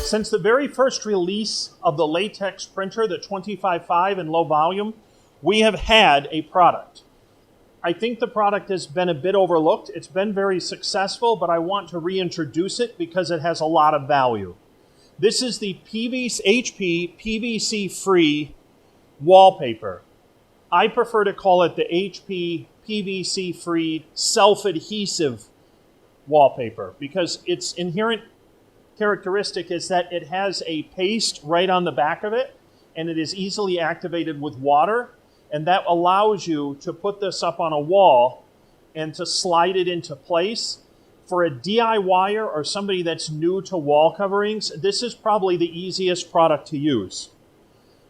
Since the very first release of the latex printer, the 25.5 in low volume, we have had a product. I think the product has been a bit overlooked. It's been very successful, but I want to reintroduce it because it has a lot of value. This is the HP PVC-free wallpaper. I prefer to call it the HP PVC-free self-adhesive wallpaper because its inherent characteristic is that it has a paste right on the back of it, and it is easily activated with water, and that allows you to put this up on a wall and to slide it into place. For a DIYer or somebody that's new to wall coverings, this is probably the easiest product to use.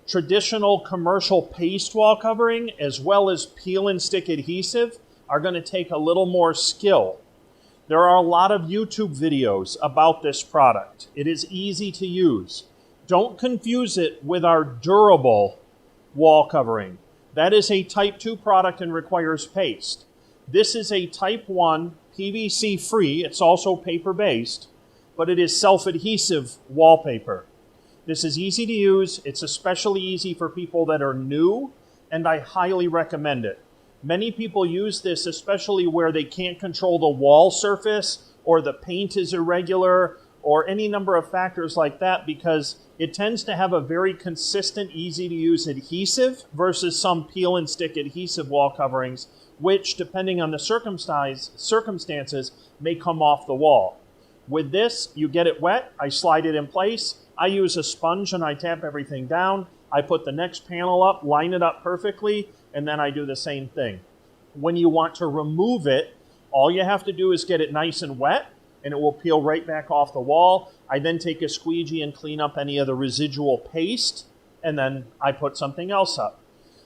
Traditional commercial paste wall covering, as well as peel and stick adhesive, are going to take a little more skill. There are a lot of YouTube videos about this product. It is easy to use. Don't confuse it with our durable wall covering. That is a Type 2 product and requires paste. This is a Type 1 PVC-free. It's also paper-based, but it is self-adhesive wallpaper. This is easy to use. It's especially easy for people that are new, and I highly recommend it. Many people use this, especially where they can't control the wall surface or the paint is irregular or any number of factors like that, because it tends to have a very consistent, easy-to-use adhesive versus some peel and stick adhesive wall coverings, which, depending on the circumstances, may come off the wall. With this, you get it wet, I slide it in place, I use a sponge and I tap everything down, I put the next panel up, line it up perfectly, and then I do the same thing. When you want to remove it, all you have to do is get it nice and wet, and it will peel right back off the wall. I then take a squeegee and clean up any of the residual paste, and then I put something else up.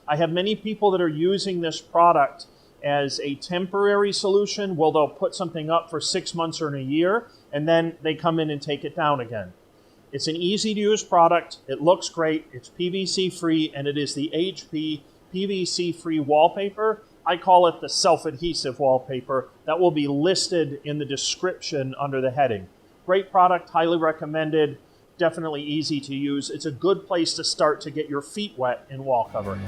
I have many people that are using this product as a temporary solution. Well, they'll put something up for 6 months or a year, and then they come in and take it down again. It's an easy-to-use product. It looks great. It's PVC-free, and it is the HP PVC-free wallpaper. I call it the self-adhesive wallpaper. That will be listed in the description under the heading. Great product, highly recommended, definitely easy to use. It's a good place to start to get your feet wet in wall covering.